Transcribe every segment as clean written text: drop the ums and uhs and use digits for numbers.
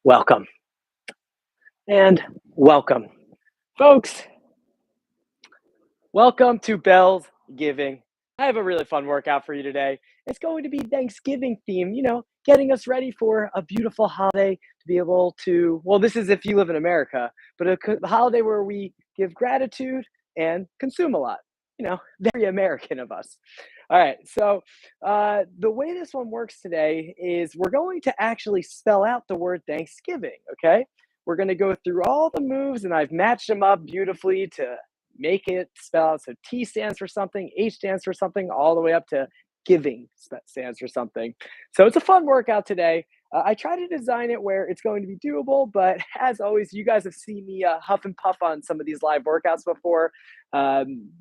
Welcome and welcome, folks. Welcome to Bellsgiving. I have a really fun workout for you today. It's going to be Thanksgiving theme, getting us ready for a beautiful holiday to be able to, well, this is if you live in America, but a holiday where we give gratitude and consume a lot. Very American of us. All right, so the way this one works today is we're going to actually spell out the word Thanksgiving, okay? We're going to go through all the moves, and I've matched them up beautifully to make it spell out. So T stands for something, H stands for something, all the way up to giving stands for something. So it's a fun workout today. I try to design it where it's going to be doable, but as always, you guys have seen me huff and puff on some of these live workouts before.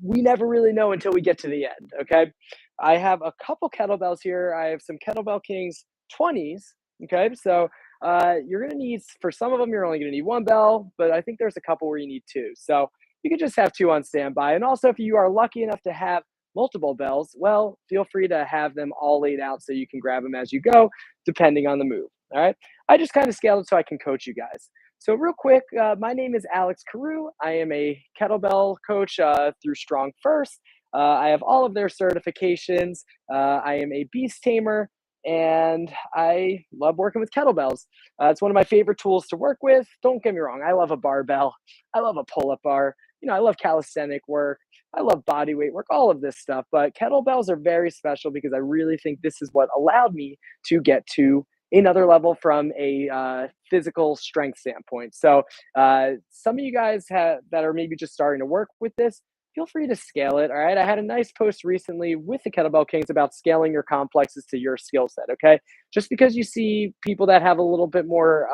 We never really know until we get to the end, okay? I have a couple kettlebells here. I have some Kettlebell Kings 20s, okay? So you're going to need, for some of them, you're only going to need one bell, but I think there's a couple where you need two. So you could just have two on standby. And also, if you are lucky enough to have multiple bells, well, feel free to have them all laid out so you can grab them as you go, depending on the move. All right. I just kind of scaled it so I can coach you guys. So real quick, my name is Alex Karu. I am a kettlebell coach through Strong First. I have all of their certifications. I am a beast tamer, and I love working with kettlebells. It's one of my favorite tools to work with. Don't get me wrong. I love a barbell. I love a pull-up bar. I love calisthenic work. I love body weight work, all of this stuff. But kettlebells are very special because I really think this is what allowed me to get to another level from a physical strength standpoint. So some of you guys that are maybe just starting to work with this, feel free to scale it. All right. I had a nice post recently with the Kettlebell Kings about scaling your complexes to your skill set. Okay. Just because you see people that have a little bit more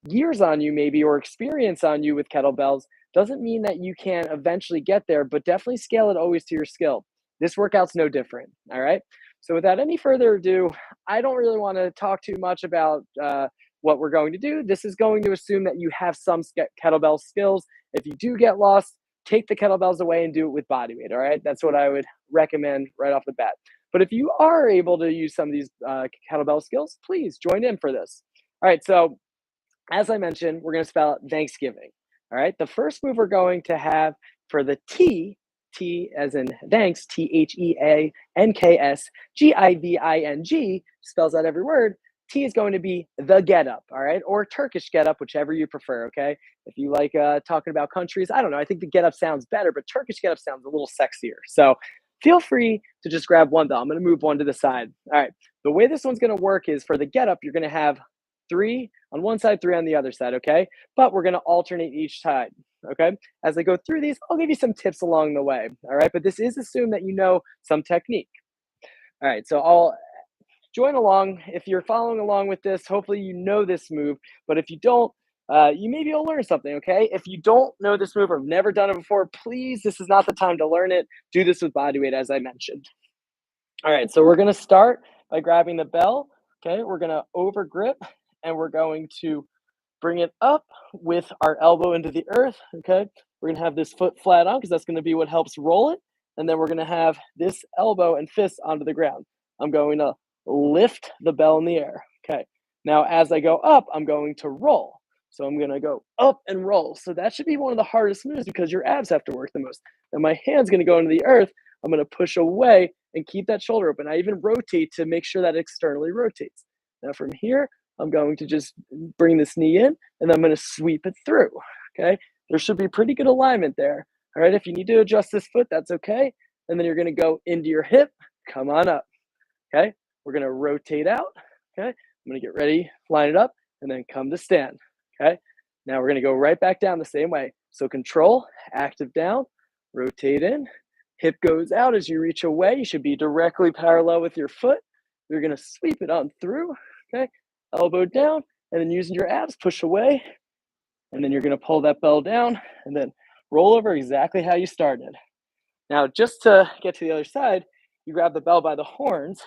years on you, maybe, or experience on you with kettlebells, doesn't mean that you can eventually get there, but definitely scale it always to your skill. This workout's no different. All right. So without any further ado, I don't really want to talk too much about what we're going to do. This is going to assume that you have some kettlebell skills. If you do get lost, take the kettlebells away and do it with body weight. All right. That's what I would recommend right off the bat. But if you are able to use some of these kettlebell skills, please join in for this. All right. So as I mentioned, we're going to spell out Thanksgiving. All right. The first move we're going to have for the T as in thanks, THEANKSGIVING, spells out every word. T is going to be the get up. All right. Or Turkish get up, whichever you prefer. Okay. If you like talking about countries, I don't know. I think the get up sounds better, but Turkish get up sounds a little sexier. So feel free to just grab one bell. I'm going to move one to the side. All right. The way this one's going to work is for the get up, you're going to have 3 on one side, 3 on the other side, okay? But we're gonna alternate each side, okay? As I go through these, I'll give you some tips along the way, all right? But this is assumed that you know some technique. All right, so I'll join along. If you're following along with this, hopefully you know this move, but if you don't, you maybe will learn something, okay? If you don't know this move or have never done it before, please, this is not the time to learn it. Do this with body weight, as I mentioned. All right, so we're gonna start by grabbing the bell, okay? We're gonna over grip, and we're going to bring it up with our elbow into the earth, okay? We're gonna have this foot flat on because that's gonna be what helps roll it. And then we're gonna have this elbow and fist onto the ground. I'm going to lift the bell in the air, okay? Now, as I go up, I'm going to roll. So I'm gonna go up and roll. So that should be one of the hardest moves because your abs have to work the most. And my hand's gonna go into the earth. I'm gonna push away and keep that shoulder open. I even rotate to make sure that it externally rotates. Now from here, I'm going to just bring this knee in, and I'm going to sweep it through, okay? There should be pretty good alignment there, all right? If you need to adjust this foot, that's okay. And then you're going to go into your hip, come on up, okay? We're going to rotate out, okay? I'm going to get ready, line it up, and then come to stand, okay? Now we're going to go right back down the same way. So control, active down, rotate in, hip goes out as you reach away. You should be directly parallel with your foot. You're going to sweep it on through, okay? Elbow down, and then using your abs, push away, and then you're going to pull that bell down, and then roll over exactly how you started. Now, just to get to the other side, you grab the bell by the horns.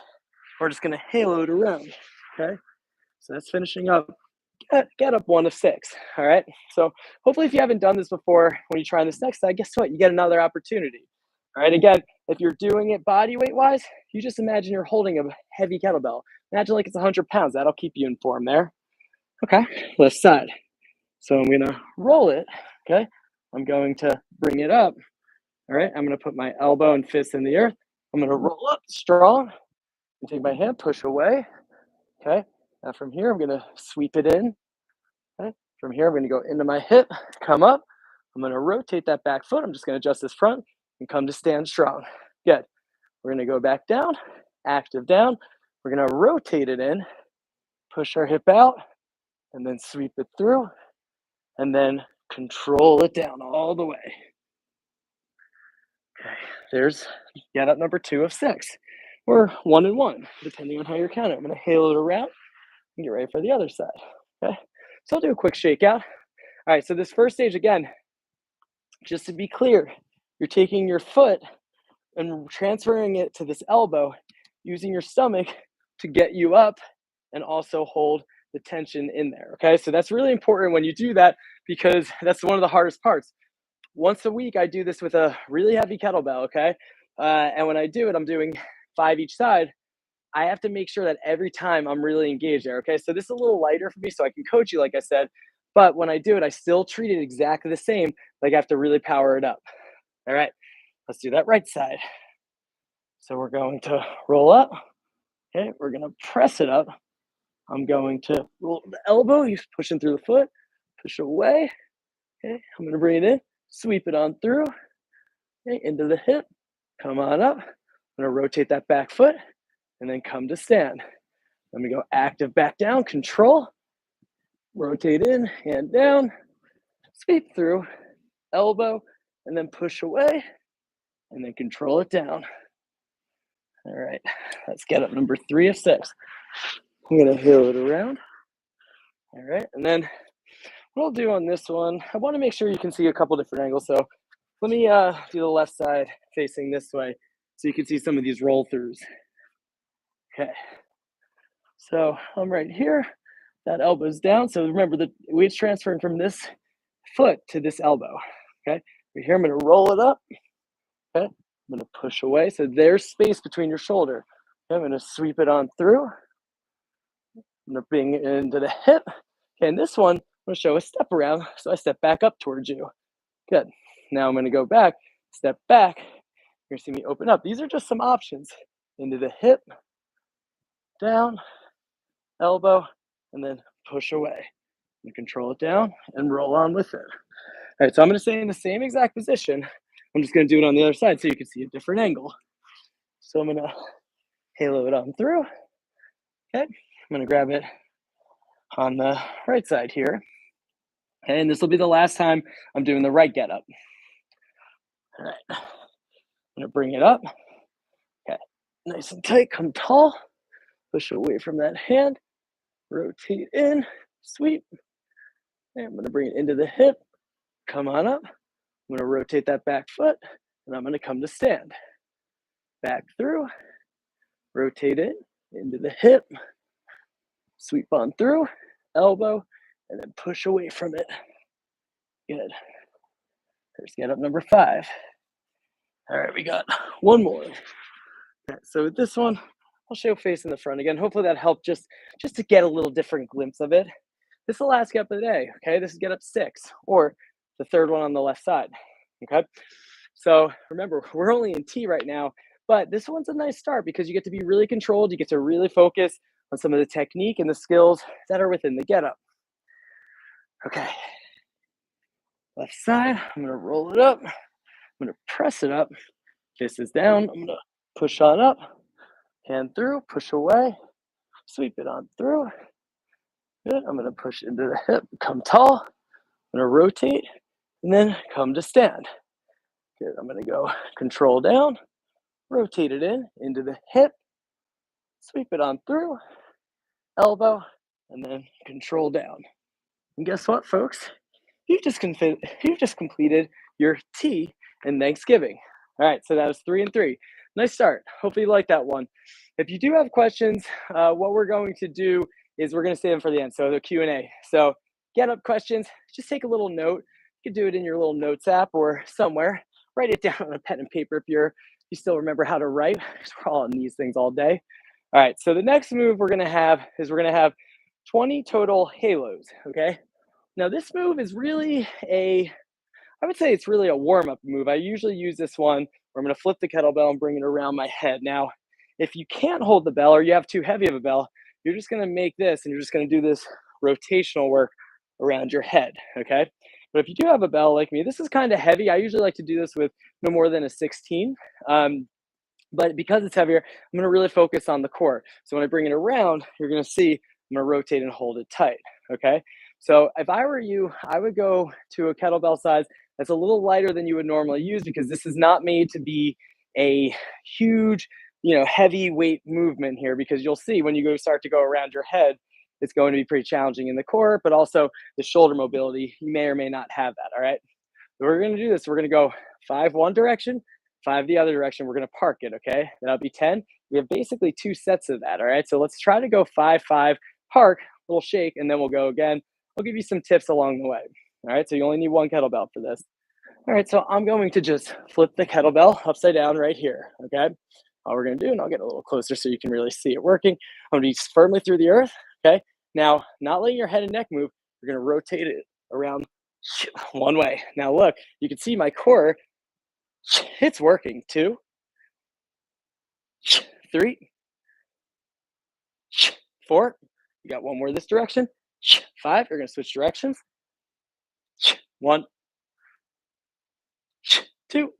We're just going to halo it around, okay? So that's finishing up. Get up 1 of 6, all right? So hopefully if you haven't done this before, when you try this next side, guess what? You get another opportunity, all right? Again, if you're doing it body weight-wise, you just imagine you're holding a heavy kettlebell. Imagine like it's 100 pounds. That'll keep you in form there. Okay, left side. So I'm gonna roll it, okay? I'm going to bring it up, all right? I'm gonna put my elbow and fist in the earth. I'm gonna roll up strong and take my hand, push away, okay? Now from here, I'm gonna sweep it in, okay? From here, I'm gonna go into my hip, come up. I'm gonna rotate that back foot. I'm just gonna adjust this front and come to stand strong. Good. We're gonna go back down, active down. We're gonna rotate it in, push our hip out, and then sweep it through, and then control it down all the way. Okay, there's get up number 2 of 6, or 1 and 1, depending on how you're counting. I'm gonna halo it around and get ready for the other side. Okay, so I'll do a quick shakeout. All right, so this first stage again, just to be clear, you're taking your foot and transferring it to this elbow, using your stomach to get you up and also hold the tension in there. Okay, so that's really important when you do that because that's one of the hardest parts. Once a week, I do this with a really heavy kettlebell. Okay, and when I do it, I'm doing 5 each side. I have to make sure that every time I'm really engaged there. Okay, so this is a little lighter for me, so I can coach you, like I said. But when I do it, I still treat it exactly the same. Like I have to really power it up. All right, let's do that right side. So we're going to roll up. Okay, we're going to press it up. I'm going to roll the elbow, he's pushing through the foot, push away. Okay, I'm going to bring it in, sweep it on through, okay, into the hip, come on up. I'm going to rotate that back foot and then come to stand. Let me go active back down, control, rotate in, hand down, sweep through, elbow, and then push away, and then control it down. All right, let's get up number 3 of 6. I'm gonna heel it around. All right, and then what I'll do on this one, I wanna make sure you can see a couple different angles. So let me do the left side facing this way so you can see some of these roll throughs. Okay, so I'm right here, that elbow's down. So remember the weight's transferring from this foot to this elbow. Okay, right here, I'm gonna roll it up. Okay, I'm gonna push away. So there's space between your shoulder. Okay, I'm gonna sweep it on through. I'm gonna bring it into the hip. Okay, and this one, I'm gonna show a step around. So I step back up towards you. Good. Now I'm gonna go back, step back. You're gonna see me open up. These are just some options. Into the hip, down, elbow, and then push away. And control it down and roll on with it. All right, so I'm gonna stay in the same exact position. I'm just gonna do it on the other side so you can see a different angle. So I'm gonna halo it on through. Okay, I'm gonna grab it on the right side here. Okay, and this will be the last time I'm doing the right get up. All right, I'm gonna bring it up. Okay, nice and tight, come tall, push away from that hand, rotate in, sweep. Okay, I'm gonna bring it into the hip, come on up. I'm gonna rotate that back foot, and I'm gonna come to stand. Back through, rotate it into the hip, sweep on through, elbow, and then push away from it. Good. There's get up number 5. All right, we got one more. Okay, so with this one, I'll show facing the front again. Hopefully that helped just to get a little different glimpse of it. This is the last get up of the day. Okay, this is get up 6, or the third one on the left side. Okay, so remember we're only in T right now, but this one's a nice start because you get to be really controlled. You get to really focus on some of the technique and the skills that are within the get up. Okay, left side. I'm gonna roll it up. I'm gonna press it up. This is down. I'm gonna push on up, hand through, push away, sweep it on through. Good. I'm gonna push into the hip, come tall. I'm gonna rotate and then come to stand. Good. I'm gonna go control down, rotate it in into the hip, sweep it on through, elbow, and then control down. And guess what, folks? You've just completed your T in Thanksgiving. All right, so that was 3 and 3. Nice start. Hopefully you like that one. If you do have questions, what we're going to do is we're going to save them for the end. So the Q&A. So get up questions. Just take a little note. You can do it in your little notes app or somewhere. Write it down on a pen and paper if you still remember how to write. We're all on these things all day. All right. So the next move we're going to have is we're going to have 20 total halos, okay? Now this move is really I would say it's really a warm-up move. I usually use this one where I'm gonna flip the kettlebell and bring it around my head. Now, if you can't hold the bell or you have too heavy of a bell, you're just gonna make this and you're just gonna do this rotational work around your head, okay? But if you do have a bell like me, this is kind of heavy. I usually like to do this with no more than a 16. But because it's heavier, I'm gonna really focus on the core. So when I bring it around, you're gonna see I'm gonna rotate and hold it tight, okay? So if I were you, I would go to a kettlebell size that's a little lighter than you would normally use because this is not made to be a huge, heavy weight movement here because you'll see when you start to go around your head, it's going to be pretty challenging in the core, but also the shoulder mobility, you may or may not have that, all right? So we're gonna do this. We're gonna go 5 one direction, 5 the other direction. We're gonna park it, okay? That'll be 10. We have basically 2 sets of that, all right? So let's try to go 5, 5, park, little shake, and then we'll go again. I'll give you some tips along the way. All right, so you only need 1 kettlebell for this. All right, so I'm going to just flip the kettlebell upside down right here, okay? All we're gonna do, and I'll get a little closer so you can really see it working. I'm gonna be firmly through the earth, okay? Now, not letting your head and neck move, we're gonna rotate it around one way. Now look, you can see my core, it's working. 2, 3, 4. You got one more this direction. 5, you're gonna switch directions. 1, 2,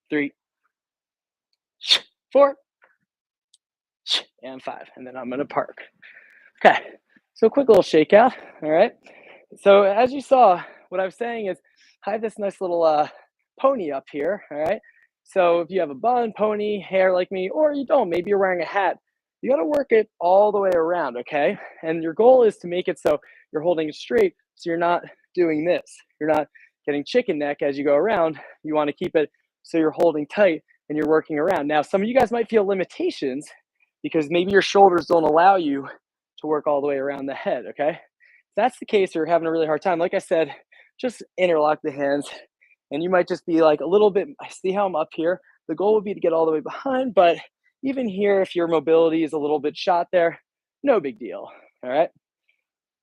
3, 4, and 5. And then I'm gonna park. Okay, so quick little shakeout, all right? So as you saw, what I was saying is I have this nice little pony up here, all right? So if you have a bun, pony, hair like me, or you don't, maybe you're wearing a hat, you gotta work it all the way around, okay? And your goal is to make it so you're holding it straight so you're not doing this. You're not getting chicken neck as you go around. You wanna keep it so you're holding tight and you're working around. Now, some of you guys might feel limitations because maybe your shoulders don't allow you to work all the way around the head, okay? If that's the case, or you're having a really hard time, like I said, just interlock the hands and you might just be like a little bit, I see how I'm up here. The goal would be to get all the way behind, but even here, if your mobility is a little bit shot there, no big deal, all right?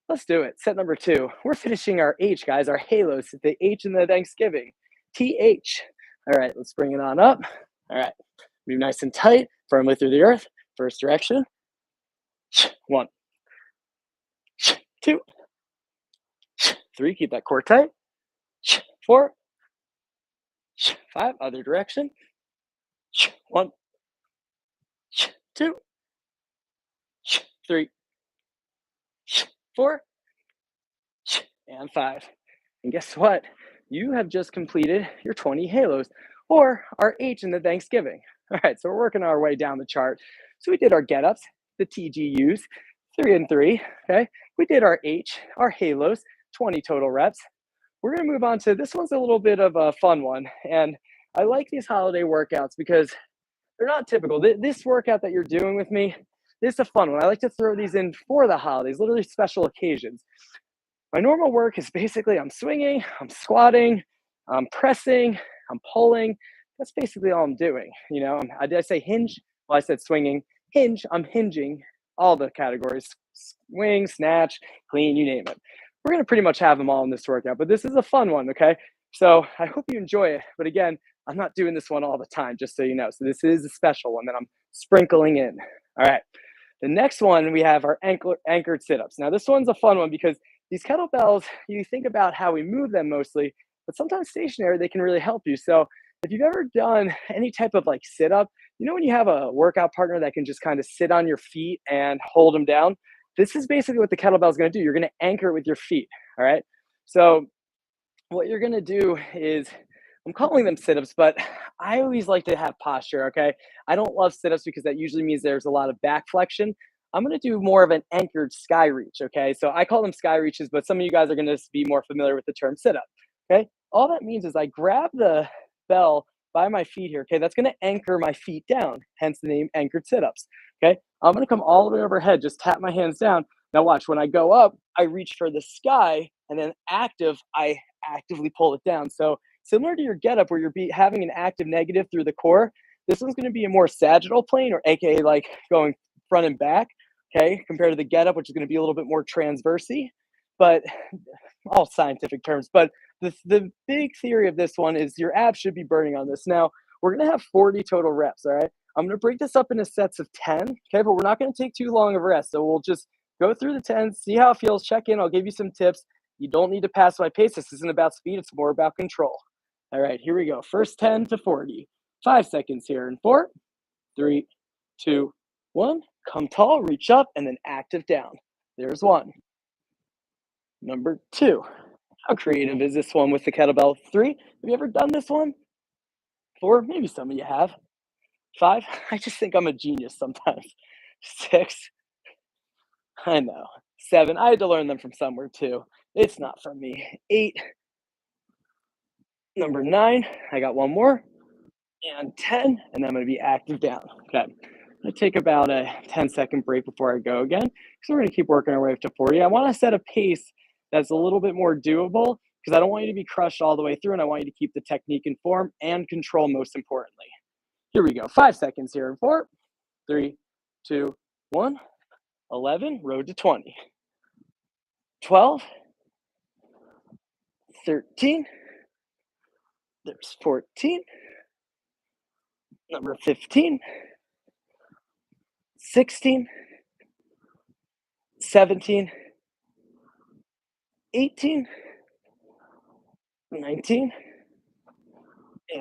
Let's do it. Set number 2. We're finishing our H, guys, our halos, the H in the Thanksgiving, TH. All right, let's bring it on up. All right, move nice and tight, firmly through the earth. First direction. 1, 2, 3, keep that core tight. 4, 5, other direction. 1, 2, 3, 4, and 5. And guess what? You have just completed your 20 halos, or our H in the Thanksgiving. All right, so we're working our way down the chart. So we did our get-ups, the TGUs, 3 and 3, okay? We did our H, our halos, 20 total reps. We're gonna move on to, this one's a little bit of a fun one. And I like these holiday workouts because they're not typical. This workout that you're doing with me, this is a fun one. I like to throw these in for the holidays, literally special occasions. My normal work is basically I'm swinging, I'm squatting, I'm pressing, I'm pulling. That's basically all I'm doing. Did I say hinge? Well, I said swinging. Hinge, I'm hinging all the categories: swing, snatch, clean, you name it. We're going to pretty much have them all in this workout, but this is a fun one, okay? So I hope you enjoy it. But again, I'm not doing this one all the time, just so you know. So this is a special one that I'm sprinkling in. All right. The next one, we have our anchored sit-ups. Now, this one's a fun one because these kettlebells, you think about how we move them mostly, but sometimes stationary, they can really help you. So if you've ever done any type of like sit-up, when you have a workout partner that can just kind of sit on your feet and hold them down, this is basically what the kettlebell is going to do. You're going to anchor it with your feet, all right? So what you're going to do is, I'm calling them sit-ups, but I always like to have posture, okay? I don't love sit-ups because that usually means there's a lot of back flexion. I'm gonna do more of an anchored sky reach, okay? So I call them sky reaches, but some of you guys are gonna be more familiar with the term sit-up, okay? All that means is I grab the bell by my feet here, okay? That's gonna anchor my feet down, hence the name anchored sit-ups, okay? I'm gonna come all the way overhead, just tap my hands down. Now watch, when I go up, I reach for the sky, and then I actively pull it down. So similar to your getup where you're having an active negative through the core, this one's going to be a more sagittal plane, or AKA like going front and back. okay, compared to the get up, which is going to be a little bit more transversy, but all scientific terms. But the big theory of this one is your abs should be burning on this. Now, we're going to have 40 total reps, all right? I'm going to break this up into sets of 10, okay? But we're not going to take too long of a rest. So we'll just go through the 10, see how it feels, check in. I'll give you some tips. You don't need to pass my pace. This isn't about speed. It's more about control. All right, here we go. First 10 to 40. 5 seconds here in 4, 3, 2, 1. Come tall, reach up, and then active down. There's 1. Number 2. How creative is this one with the kettlebell? 3. Have you ever done this one? 4. Maybe some of you have. 5. I just think I'm a genius sometimes. 6. I know. 7. I had to learn them from somewhere too. It's not from me. 8. Number 9. I got one more. And 10. And I'm going to be active down. Okay. I'm going to take about a 10-second break before I go again. So we're going to keep working our way up to 40. I want to set a pace that's a little bit more doable because I don't want you to be crushed all the way through, and I want you to keep the technique in form and control most importantly. Here we go. 5 seconds here in 4, 3, 2, 1. 11, road to 20. 12, 13, there's 14, number 15, 16, 17, 18, 19,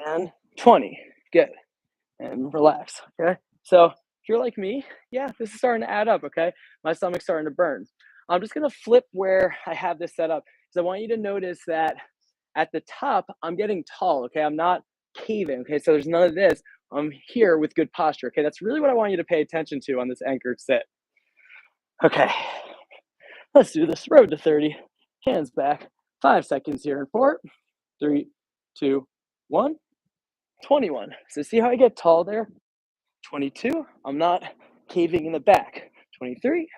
and 20. Good. And relax, okay? So if you're like me, yeah, this is starting to add up, okay? My stomach's starting to burn. I'm just gonna flip where I have this set up because I want you to notice that at the top, I'm getting tall, okay? I'm not caving, okay? So there's none of this. I'm here with good posture, okay? That's really what I want you to pay attention to on this anchored sit. Okay, let's do this. Road to 30, hands back. 5 seconds here in 4, 3, 2, 1. 21. So see how I get tall there? 22. I'm not caving in the back. 23.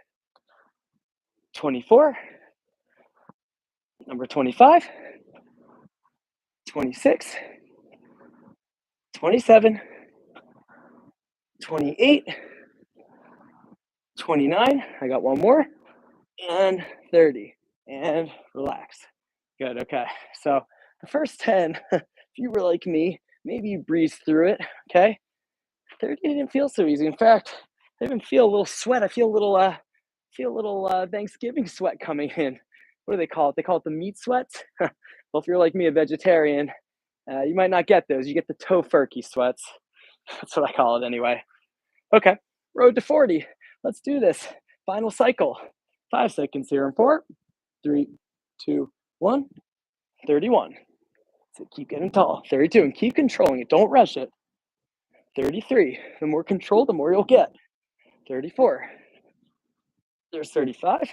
24. Number 25. 26. 27. 28. 29. I got one more. And 30. And relax. Good. Okay. So the first 10, if you were like me, maybe you breezed through it. Okay. 30 didn't feel so easy. In fact, I even feel a little sweat. I feel a little Thanksgiving sweat coming in. What do they call it? They call it the meat sweats. Well, if you're like me, a vegetarian, you might not get those. You get the tofurkey sweats. That's what I call it anyway. Okay, road to 40. Let's do this. Final cycle. 5 seconds here in 4, 3, 2, 1. 31. So keep getting tall. 32, and keep controlling it. Don't rush it. 33. The more control, the more you'll get. 34. There's 35.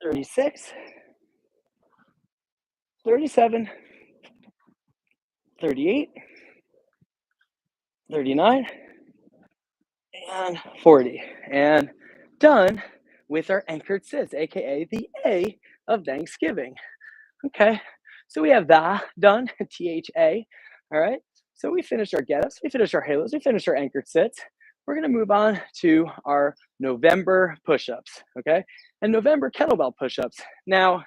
36. 37. 38. 39. And 40. And done with our anchored sits, aka the A of Thanksgiving. Okay, so we have the done, THA. All right, so we finished our get ups, we finished our halos, we finished our anchored sits. We're gonna move on to our November push ups. Okay, and November kettlebell push ups. Now,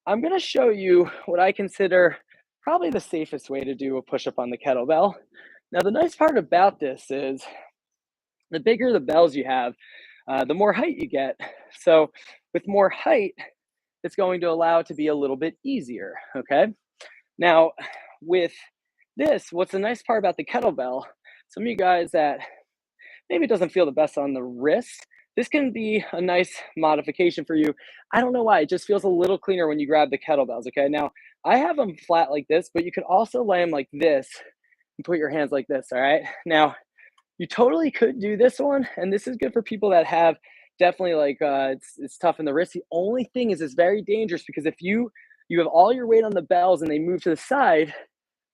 I'm gonna show you what I consider probably the safest way to do a push up on the kettlebell. Now, the nice part about this is the bigger the bells you have, the more height you get. So, with more height, it's going to allow it to be a little bit easier, okay? Now, with this, what's the nice part about the kettlebell, some of you guys that maybe it doesn't feel the best on the wrist, this can be a nice modification for you. I don't know why, it just feels a little cleaner when you grab the kettlebells, okay? Now, I have them flat like this, but you could also lay them like this and put your hands like this, all right? Now, you totally could do this one, and this is good for people that have definitely like it's tough in the wrist. The only thing is it's very dangerous because if you have all your weight on the bells and they move to the side,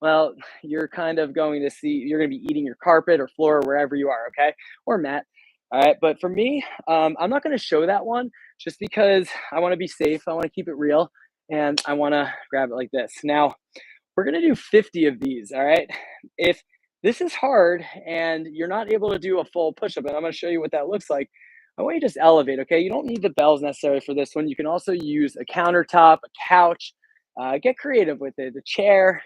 well, you're kind of going to see you're going to be eating your carpet or floor or wherever you are, okay, or mat. All right, but for me, I'm not going to show that one just because I want to be safe. I want to keep it real, and I want to grab it like this. Now, we're going to do 50 of these. All right, if this is hard and you're not able to do a full push-up, and I'm gonna show you what that looks like. I want you to just elevate, okay? You don't need the bells necessarily for this one. You can also use a countertop, a couch, get creative with it, a chair.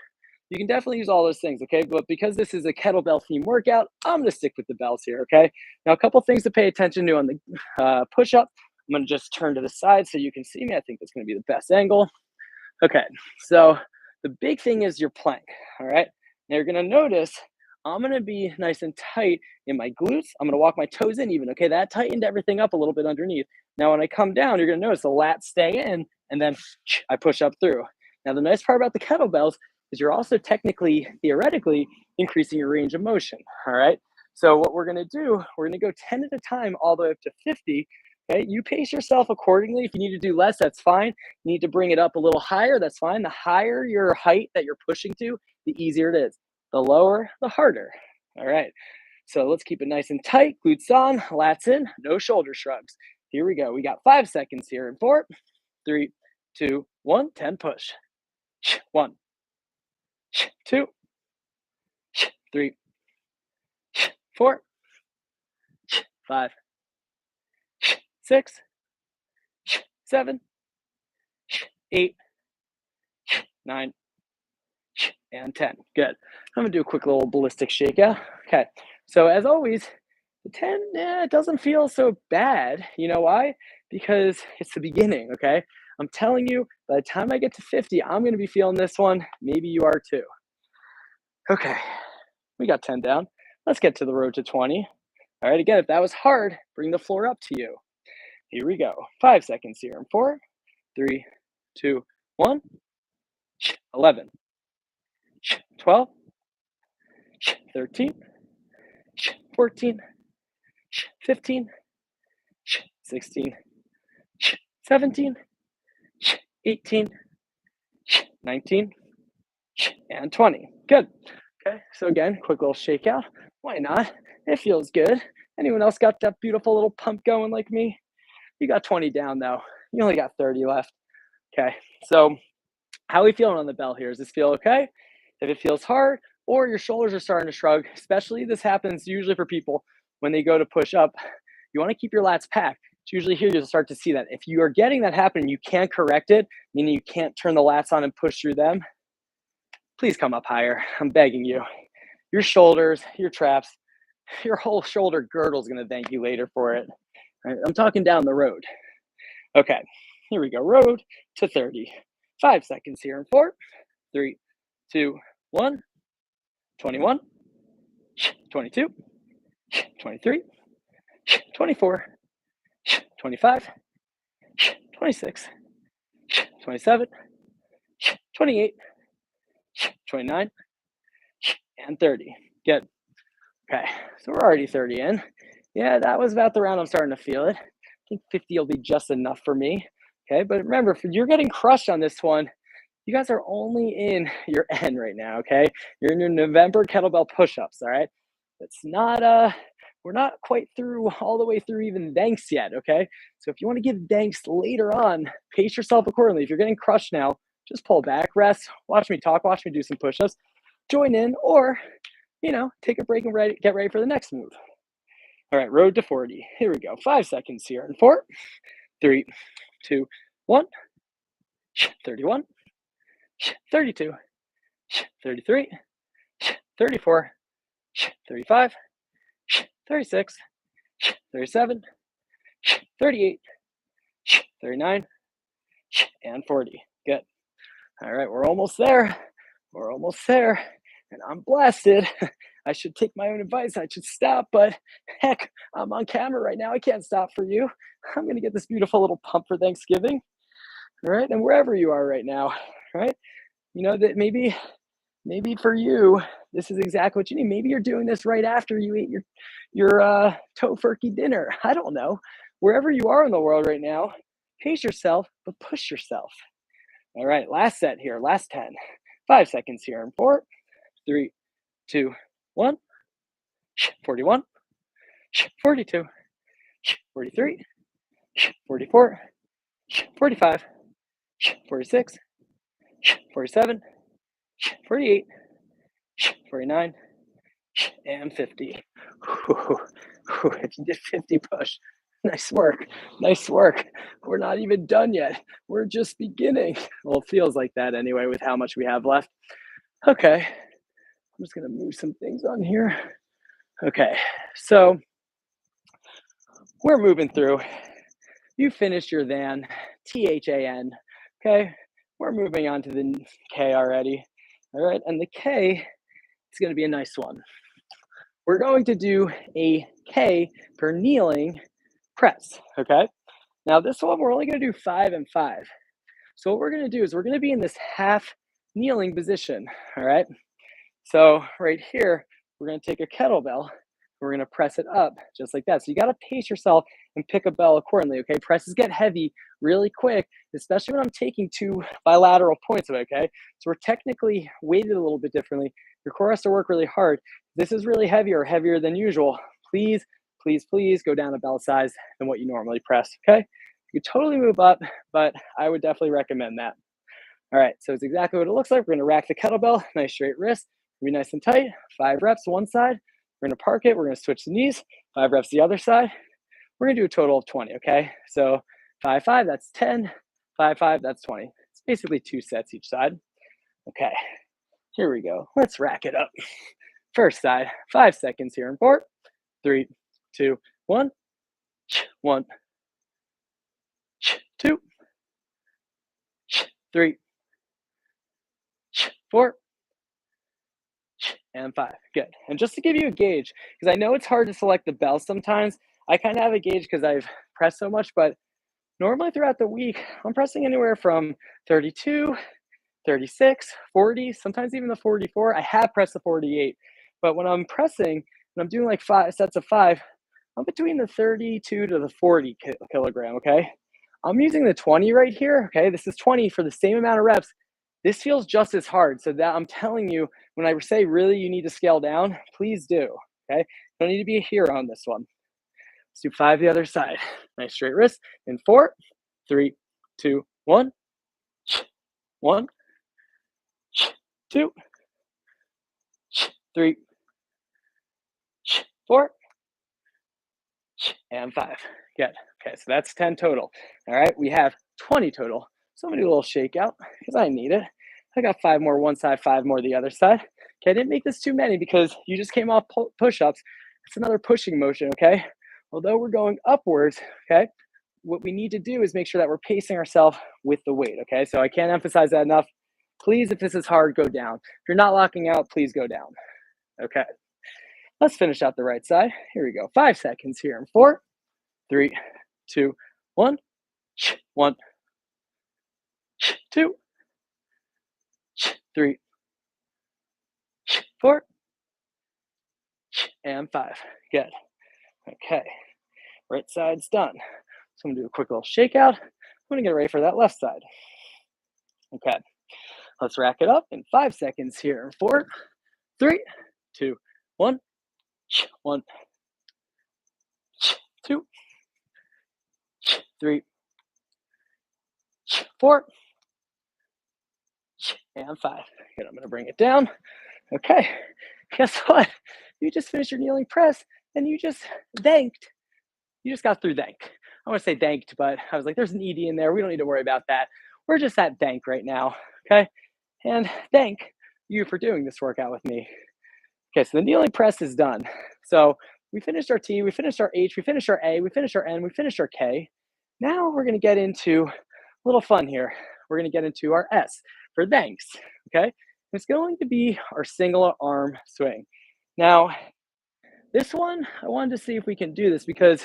You can definitely use all those things, okay? But because this is a kettlebell theme workout, I'm gonna stick with the bells here, okay? Now, a couple things to pay attention to on the push-up. I'm gonna just turn to the side so you can see me. I think that's gonna be the best angle. Okay, so the big thing is your plank, all right? Now you're gonna notice I'm gonna be nice and tight in my glutes. I'm gonna walk my toes in even, okay? That tightened everything up a little bit underneath. Now when I come down, you're gonna notice the lats stay in and then I push up through. Now the nice part about the kettlebells is you're also technically, theoretically, increasing your range of motion, all right? So what we're gonna do, we're gonna go 10 at a time all the way up to 50. Okay, you pace yourself accordingly. If you need to do less, that's fine. You need to bring it up a little higher, that's fine. The higher your height that you're pushing to, the easier it is. The lower, the harder. All right. So let's keep it nice and tight. Glutes on, lats in, no shoulder shrugs. Here we go. We got 5 seconds here in 4, 3, 2, 1. 10 push. 1, 2, 3, 4, 5, 6, 7, 8, 9, and 10. Good. I'm gonna do a quick little ballistic shakeout. Okay. So as always, the 10, it doesn't feel so bad. You know why? Because it's the beginning, okay? I'm telling you, by the time I get to 50, I'm gonna be feeling this one. Maybe you are too. Okay. We got 10 down. Let's get to the road to 20. All right, again, if that was hard, bring the floor up to you. Here we go. 5 seconds here in 4, 3, 2, 1. 11, 12, 13, 14, 15, 16, 17, 18, 19, and 20. Good. Okay, so again, quick little shakeout. Why not? It feels good. Anyone else got that beautiful little pump going like me? You got 20 down though. You only got 30 left. Okay, so how are we feeling on the bell here? Does this feel okay? If it feels hard or your shoulders are starting to shrug, especially this happens usually for people when they go to push up, you want to keep your lats packed. It's usually here you'll start to see that. If you are getting that happen and you can't correct it, meaning you can't turn the lats on and push through them, please come up higher. I'm begging you. Your shoulders, your traps, your whole shoulder girdle is going to thank you later for it. Right? I'm talking down the road. Okay, here we go. Road to 30. 5 seconds here in 4, 3, 2, 1. 21, 22, 23, 24, 25, 26, 27, 28, 29, and 30. Good. Okay, so we're already 30 in. Yeah, that was about the round I'm starting to feel it. I think 50 will be just enough for me. Okay, but remember, if you're getting crushed on this one, you guys are only in your end right now, okay? You're in your November kettlebell push-ups, all right? It's not we're not quite through all the way through even thanks yet, okay? So if you want to give thanks later on, pace yourself accordingly. If you're getting crushed now, just pull back, rest, watch me talk, watch me do some push-ups, join in, or take a break and get ready for the next move. All right, road to 40. Here we go. 5 seconds here. In 4, 3, 2, 1. 31, 32, 33, 34, 35, 36, 37, 38, 39, and 40. Good. All right, we're almost there. We're almost there. And I'm blasted. I should take my own advice. I should stop, but heck, I'm on camera right now. I can't stop for you. I'm going to get this beautiful little pump for Thanksgiving. All right, and wherever you are right now, right? That maybe for you, this is exactly what you need. Maybe you're doing this right after you eat your tofurkey dinner. I don't know. Wherever you are in the world right now, pace yourself, but push yourself. All right, last set here, last 10. 5 seconds here in 4, 3, 2, 1. 41, 42, 43, 44, 45, 46, 47, 48, 49, and 50. If you did 50 push, nice work. Nice work. We're not even done yet. We're just beginning. Well, it feels like that anyway with how much we have left. Okay. I'm just going to move some things on here. Okay. So we're moving through. You finished your than, THAN. Okay. We're moving on to the K already. All right. And the K is going to be a nice one. We're going to do a K for kneeling press, okay? Now this one, we're only gonna do 5 and 5. So what we're gonna do is we're gonna be in this half kneeling position, all right? So right here, we're gonna take a kettlebell, we're gonna press it up just like that. So you gotta pace yourself and pick a bell accordingly, okay? Presses get heavy really quick, especially when I'm taking two bilateral points of it, okay? So we're technically weighted a little bit differently. Your core has to work really hard. This is really heavy or heavier than usual. Please, please, please go down a bell size than what you normally press, okay? You can totally move up, but I would definitely recommend that. All right, so it's exactly what it looks like. We're gonna rack the kettlebell, nice straight wrist, be nice and tight. 5 reps one side. We're gonna park it. We're gonna switch the knees. 5 reps the other side. We're gonna do a total of 20, okay? So 5, 5, that's 10. 5, 5, that's 20. It's basically 2 sets each side. Okay, here we go. Let's rack it up. First side, 5 seconds here in 4, 3, 2, 1. 1, 2, 3, 4, and 5. Good. And just to give you a gauge, because I know it's hard to select the bell sometimes, I kind of have a gauge because I've pressed so much, but normally throughout the week, I'm pressing anywhere from 32, 36, 40, sometimes even the 44. I have pressed the 48, but when I'm pressing and I'm doing like 5 sets of 5, I'm between the 32 to the 40 kilogram, okay? I'm using the 20 right here, okay? This is 20 for the same amount of reps. This feels just as hard. So that I'm telling you, when I say really you need to scale down, please do, okay? Don't need to be a hero on this one. Let's do 5 the other side. Nice straight wrist in 4, 3, 2, 1. 1, 2, 3, 4, and 5. Good. Okay, so that's 10 total. All right, we have 20 total. So I'm gonna do a little shakeout because I need it. I got 5 more one side, 5 more the other side. Okay, I didn't make this too many because you just came off push-ups. It's another pushing motion, okay? Although we're going upwards, okay, what we need to do is make sure that we're pacing ourselves with the weight, okay? So I can't emphasize that enough. Please, if this is hard, go down. If you're not locking out, please go down. Okay, let's finish out the right side. Here we go. 5 seconds here in 4, 3, 2, 1. 1, 2, 3, 4, and 5. Good. Okay, right side's done. So I'm gonna do a quick little shakeout. I'm gonna get ready for that left side. Okay, let's rack it up in 5 seconds here. 4, 3, 2, 1. 1, 2, 3, 4, and 5. Good. I'm gonna bring it down. Okay, guess what? You just finished your kneeling press and you just thanked. You just got through thank. I want to say thanked, but I was like, there's an ED in there. We don't need to worry about that. We're just at thank right now. Okay. And thank you for doing this workout with me. Okay. So the kneeling press is done. So we finished our T, we finished our H, we finished our A, we finished our N, we finished our K. Now we're going to get into a little fun here. We're going to get into our S for thanks. Okay. It's going to be our single arm swing. Now, this one, I wanted to see if we can do this because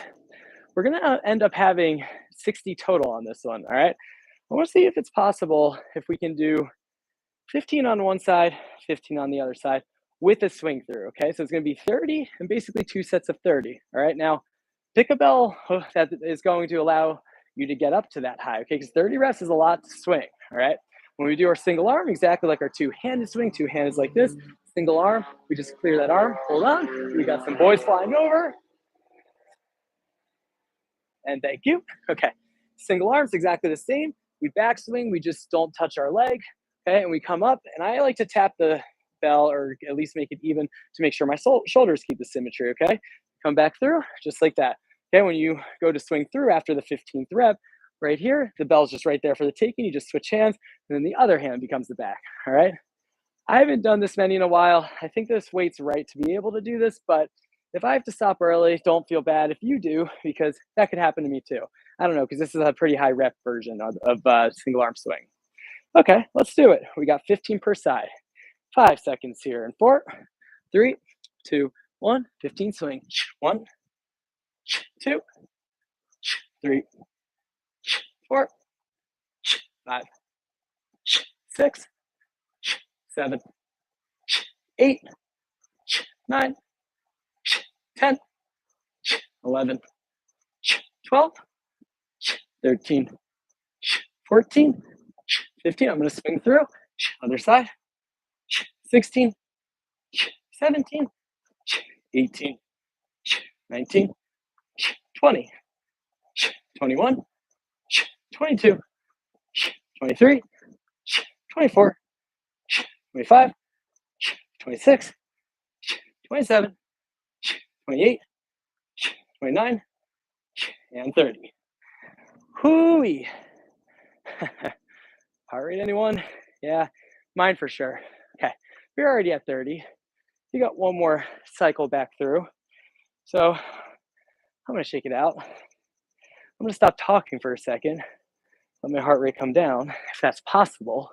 we're going to end up having 60 total on this one. All right. I want to see if it's possible if we can do 15 on one side, 15 on the other side with a swing through. Okay. So it's going to be 30 and basically 2 sets of 30. All right. Now, pick a bell that is going to allow you to get up to that high. Okay. Because 30 reps is a lot to swing. All right. When we do our single arm, exactly like our two-handed swing, two hands like this, single arm, we just clear that arm. Hold on. We got some boys flying over. And thank you. Okay. Single arms, exactly the same. We backswing, we just don't touch our leg. Okay. And we come up, and I like to tap the bell or at least make it even to make sure my shoulders keep the symmetry, okay? Come back through, just like that. Okay, when you go to swing through after the 15th rep, right here, the bell's just right there for the taking. You just switch hands, and then the other hand becomes the back, all right? I haven't done this many in a while. I think this weight's right to be able to do this, but if I have to stop early, don't feel bad if you do, because that could happen to me too. I don't know, because this is a pretty high rep version of single arm swing. Okay, let's do it. We got 15 per side. 5 seconds here in 4, 3, 2, 1. 15 swing. 1, 2, 3, 4, 5, 6, 7, 8, 9, 10, 11, 12, 13, 14, 15. I'm going to swing through. Other side. 16, 17, 18, 19, 20, 21, 22, 23, 24, 25, 26, 27, 28, 29, and 30. Hooey. Heart rate, anyone? Yeah, mine for sure. Okay, we're already at 30. You got one more cycle back through. So I'm gonna shake it out. I'm gonna stop talking for a second. Let my heart rate come down, if that's possible.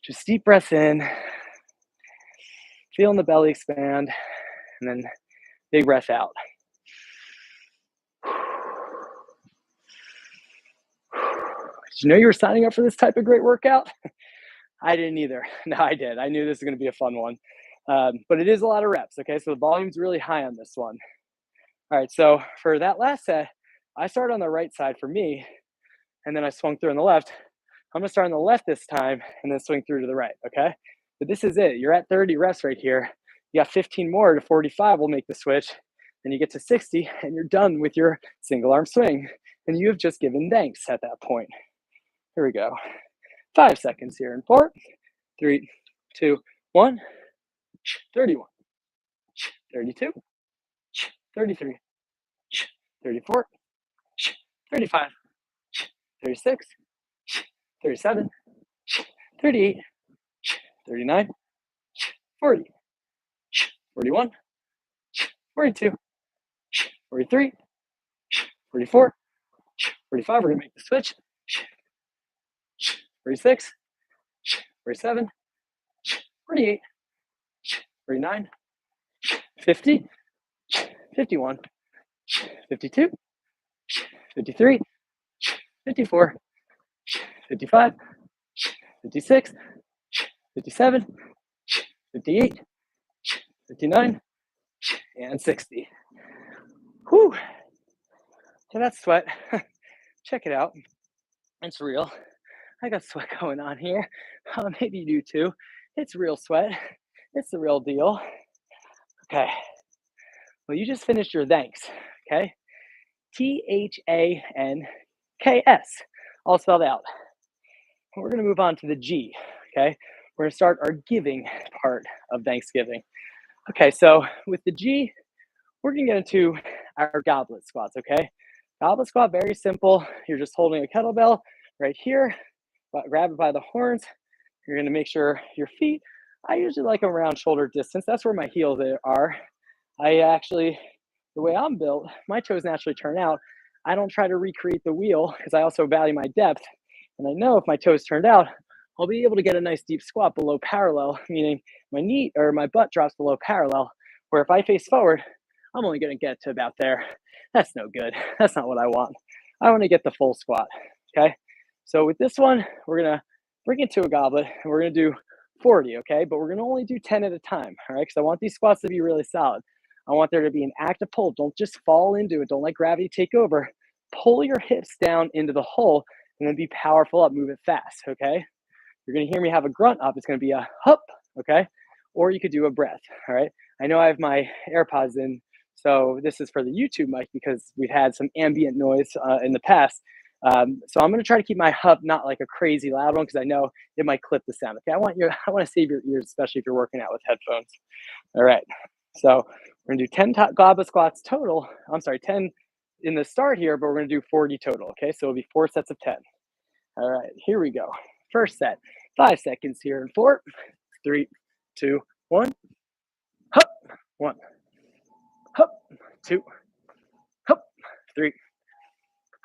Just deep breath in, feeling the belly expand, and then big breath out. Did you know you were signing up for this type of great workout? I didn't either. No, I did. I knew this was going to be a fun one. But it is a lot of reps, okay? So the volume's really high on this one. All right, so for that last set, I started on the right side for me, and then I swung through on the left. I'm gonna start on the left this time and then swing through to the right, okay? But this is it. You're at 30 reps right here. You got 15 more to 45 will make the switch. Then you get to 60 and you're done with your single arm swing. And you have just given thanks at that point. Here we go. 5 seconds here in 4, 3, 2, 1. 31, 32, 33, 34, 35, 36, 37, 38, 39, 40, 41, 42, 43, 44, 45. We're going to make the switch. 46, 47, 48, 49, 50, 51, 52, 53, 54, 55, 56, 57, 58, 59, and 60. Whew. So that's sweat. Check it out. It's real. I got sweat going on here. Maybe you do too. It's real sweat. It's the real deal. Okay. Well, you just finished your thanks. Okay. THANKS, all spelled out. We're going to move on to the G. Okay. We're going to start our giving part of Thanksgiving. Okay. So with the G, we're going to get into our goblet squats. Okay. Goblet squat, very simple. You're just holding a kettlebell right here. Grab it by the horns. You're going to make sure your feet, I usually like them around shoulder distance. That's where my heels are. The way I'm built, my toes naturally turn out. I don't try to recreate the wheel because I also value my depth. And I know if my toes turned out, I'll be able to get a nice deep squat below parallel, meaning my knee or my butt drops below parallel, where if I face forward, I'm only going to get to about there. That's no good. That's not what I want. I want to get the full squat, okay? So with this one, we're going to bring it to a goblet, and we're going to do 40, okay? But we're going to only do 10 at a time, all right? Because I want these squats to be really solid. I want there to be an active pull. Don't just fall into it. Don't let gravity take over. Pull your hips down into the hole and then be powerful up. Move it fast, okay? You're going to hear me have a grunt up. It's going to be a hup, okay? Or you could do a breath, all right? I know I have my AirPods in, so this is for the YouTube mic because we've had some ambient noise in the past. So I'm going to try to keep my hup not like a crazy loud one because I know it might clip the sound. Okay, I want to save your ears, especially if you're working out with headphones. All right. So we're gonna do 10 goblet squats total. I'm sorry, 10 in the start here, but we're gonna do 40 total. Okay, so it'll be 4 sets of 10. All right, here we go. First set, 5 seconds here in 4, 3, 2, 1. Hup, 1. Hup, 2. Hup, 3.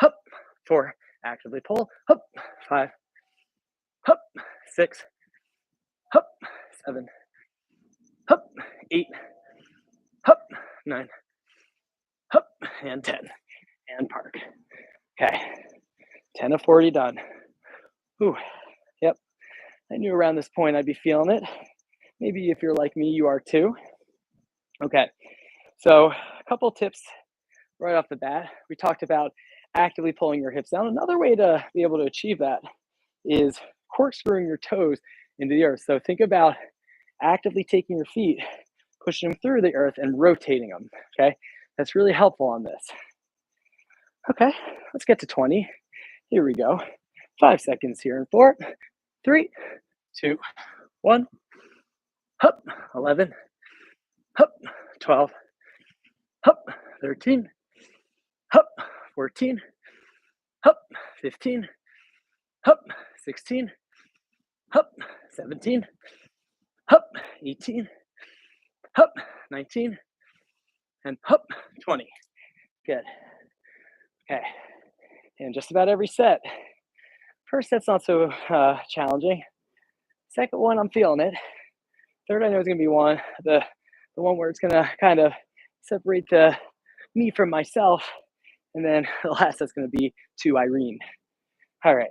Hup, 4. Actively pull. Hup, 5. Hup, 6. Hup, 7. Hup, 8. Hup, 9. Hup, and 10. And park. Okay, 10 of 40 done. Ooh, yep. I knew around this point I'd be feeling it. Maybe if you're like me, you are too. Okay, so a couple tips right off the bat. We talked about actively pulling your hips down. Another way to be able to achieve that is corkscrewing your toes into the earth. So think about actively taking your feet, pushing them through the earth and rotating them. Okay, that's really helpful on this. Okay, let's get to 20. Here we go. 5 seconds here in 4, 3, 2, 1. Hup, 11. Hup, 12. Hup, 13. Hup, 14. Hup, 15. Hup, 16. Hup, 17. Hup, 18. Hup, 19. And hup, 20. Good. Okay. And just about every set. First set's not so challenging. Second one, I'm feeling it. Third, I know is going to be the one where it's going to kind of separate me from myself. And then the last that's going to be to Irene. All right.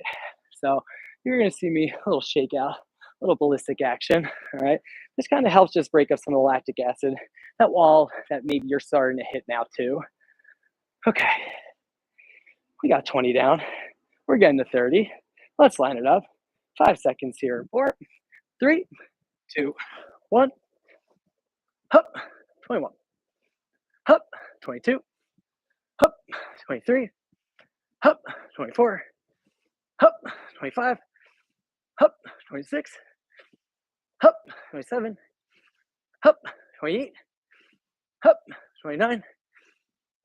So you're going to see me a little shake out, a little ballistic action. All right. This kind of helps just break up some of the lactic acid, that wall that maybe you're starting to hit now too. Okay. We got 20 down. We're getting to 30. Let's line it up. 5 seconds here. 4, 3, 2, 1. Hup, 21. Hup, 22. Hup, 23. Hup, 24. Hup, 25. Hup, 26. Hup, 27. Hup, 28. Hup, 29.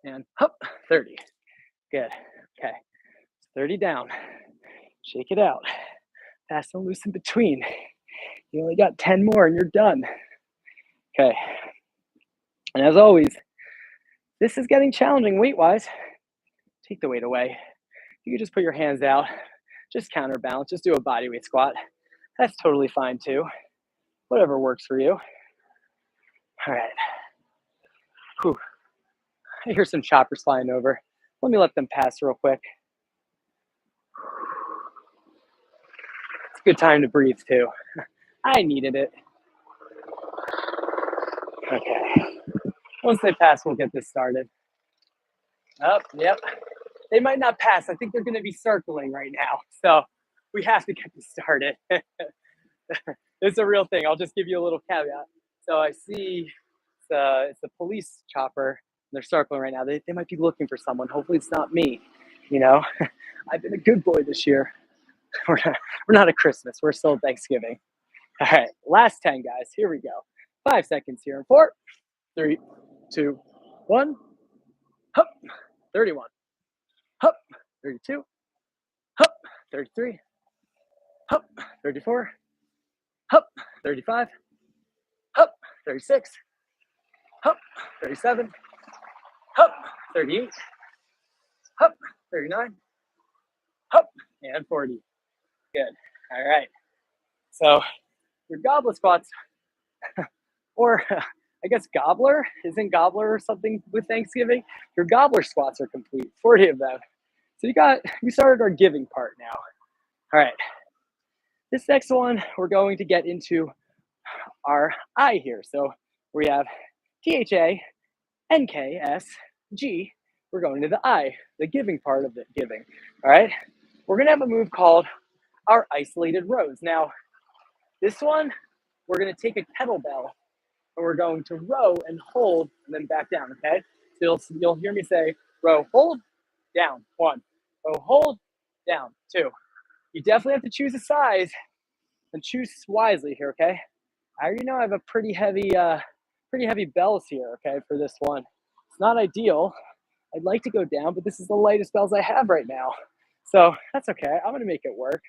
And hup, 30. Good. Okay. 30 down. Shake it out. Fast and loose in between. You only got 10 more and you're done. Okay. And as always, this is getting challenging weight-wise. Take the weight away. You can just put your hands out, just counterbalance, just do a bodyweight squat. That's totally fine too. Whatever works for you. All right. Whew. I hear some choppers flying over. Let me let them pass real quick. It's a good time to breathe too. I needed it. Okay. Once they pass, we'll get this started. Oh, yep. They might not pass. I think they're going to be circling right now. So we have to get this started. It's a real thing. I'll just give you a little caveat. So I see it's a police chopper. They're circling right now. They might be looking for someone. Hopefully it's not me. You know, I've been a good boy this year. We're not at Christmas. We're still at Thanksgiving. All right, last 10, guys. Here we go. 5 seconds here in 4, 3, 2, 1. Hup, 31. Hup, 32. Hup, 33. Hup, 34. Hup, 35. Hup, 36. Hup, 37. Hup, 38. Hup, 39. Hup, and 40. Good. All right. So your goblet squats, or I guess gobbler, isn't gobbler or something with Thanksgiving? Your gobbler squats are complete, 40 of them. So we started our giving part now. All right. This next one, we're going to get into our I here. So we have THA, NKS, G. We're going to the I, the giving part of the giving. All right. We're going to have a move called our isolated rows. Now, this one, we're going to take a kettlebell and we're going to row and hold and then back down. Okay. So you'll hear me say row, hold, down, 1. Row, hold, down, 2. You definitely have to choose a size and choose wisely here, okay? I already know I have a pretty heavy bells here, okay, for this one. It's not ideal. I'd like to go down, but this is the lightest bells I have right now. So that's okay. I'm gonna make it work.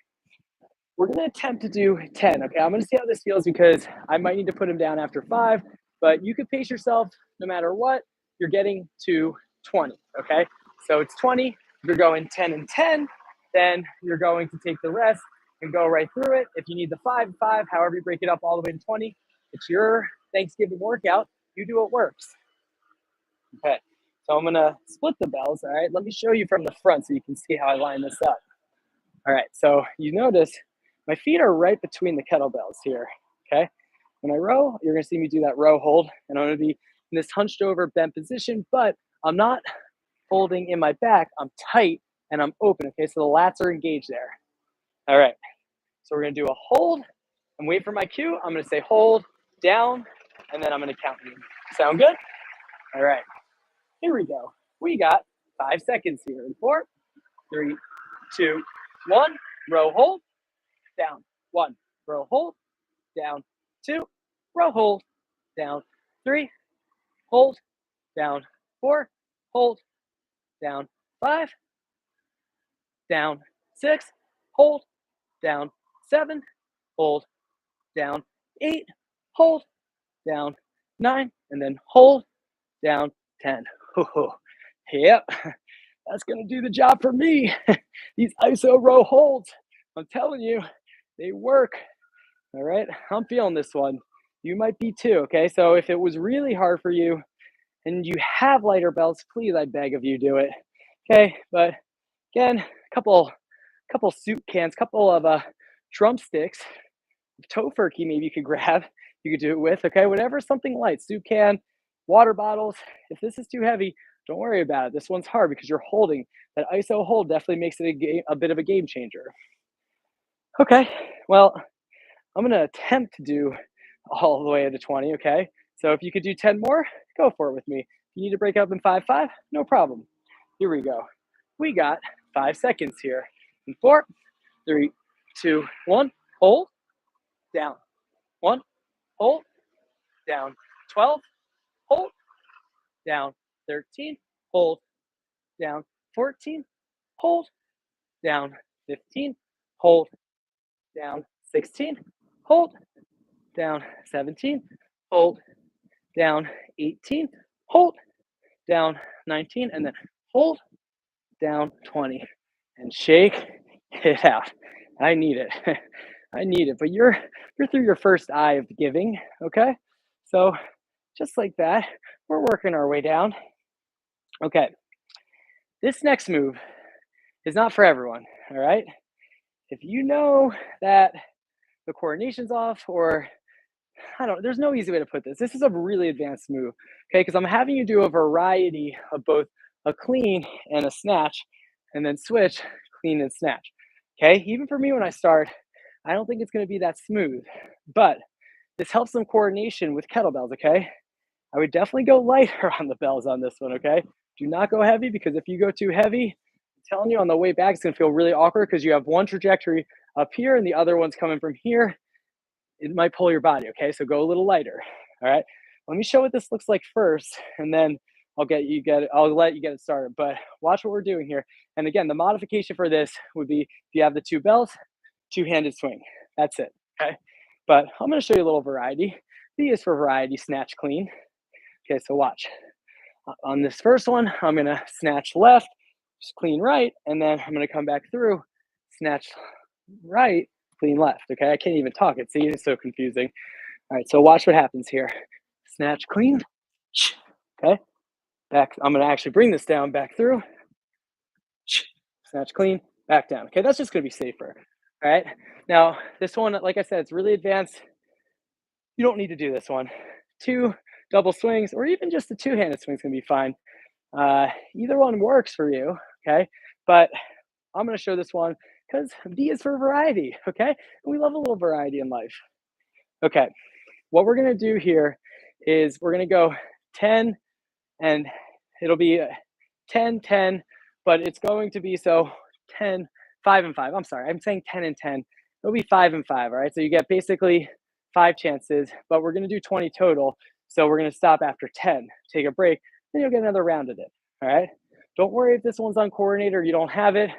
We're gonna attempt to do 10. Okay, I'm gonna see how this feels because I might need to put him down after 5, but you could pace yourself no matter what. You're getting to 20. Okay, so it's 20. You're going 10 and 10. Then you're going to take the rest and go right through it. If you need the 5, 5, however you break it up all the way to 20, it's your Thanksgiving workout. You do what works. Okay, so I'm gonna split the bells. All right, let me show you from the front so you can see how I line this up. All right, so you notice my feet are right between the kettlebells here, okay? When I row, you're gonna see me do that row hold, and I'm gonna be in this hunched over bent position, but I'm not holding in my back, I'm tight and I'm open, okay? So the lats are engaged there. All right, so we're gonna do a hold and wait for my cue. I'm gonna say hold, down, and then I'm gonna count you. Sound good? All right, here we go. We got 5 seconds here. In 4, 3, 2, 1, row hold, down, 1, row hold, down, 2, row hold, down, 3, hold, down, 4, hold, down, 5, down, 6, hold, down, 7, hold, down, 8, hold, down, 9, and then hold, down, 10. Yep, that's gonna do the job for me. These ISO row holds, I'm telling you, they work. All right, I'm feeling this one. You might be too, okay? So if it was really hard for you and you have lighter belts, please, I beg of you, do it. Okay, but again, couple soup cans, couple of drumsticks, tofurkey maybe you could grab, you could do it with, okay? Whatever, something light, soup can, water bottles. If this is too heavy, don't worry about it. This one's hard because you're holding. That ISO hold definitely makes it a bit of a game changer. Okay, well, I'm gonna attempt to do all the way to 20, okay? So if you could do 10 more, go for it with me. If you need to break up in 5, 5, no problem. Here we go. We got 5 seconds here. In 4, 3, 2, 1, hold, down. 1, hold, down. 12, hold, down. 13, hold, down. 14, hold, down. 15, hold, down. 16, hold, down. 17, hold, down. 18, hold, down. 19, and then hold, down. 20, and shake it out. I need it. I need it. But you're through your first eye of giving, okay? So just like that, we're working our way down. Okay, this next move is not for everyone, all right? If you know that the coordination's off, or I don't, there's no easy way to put this. This is a really advanced move, okay? Because I'm having you do a variety of both a clean and a snatch, and then switch clean and snatch, okay? Even for me when I start, I don't think it's gonna be that smooth, but this helps some coordination with kettlebells, okay? I would definitely go lighter on the bells on this one, okay? Do not go heavy because if you go too heavy, I'm telling you on the way back, it's gonna feel really awkward because you have one trajectory up here and the other one's coming from here. It might pull your body, okay? So go a little lighter, all right? Let me show what this looks like first, and then I'll let you get it started. But watch what we're doing here. And again, the modification for this would be if you have the two bells, two-handed swing. That's it, okay? But I'm gonna show you a little variety. B is for variety, snatch clean. Okay, so watch. On this first one, I'm gonna snatch left, just clean right, and then I'm gonna come back through, snatch right, clean left. Okay, I can't even talk it. See, it's so confusing. All right, so watch what happens here. Snatch clean. Okay, back. I'm gonna actually bring this down back through. Snatch clean, back down. Okay, that's just gonna be safer. All right. Now this one, like I said, it's really advanced. You don't need to do this one. Two double swings, or even just the two-handed swings can be fine. Either one works for you. Okay, but I'm gonna show this one because V is for variety. Okay, and we love a little variety in life. Okay, what we're gonna do here is we're gonna go 10 and it'll be 10, 10, but it's going to be so 10, 5 and 5. I'm sorry. I'm saying 10 and 10. It'll be 5 and 5. All right. So you get basically 5 chances, but we're going to do 20 total. So we're going to stop after 10, take a break, then you'll get another round of it. All right. Don't worry if this one's uncoordinated or you don't have it.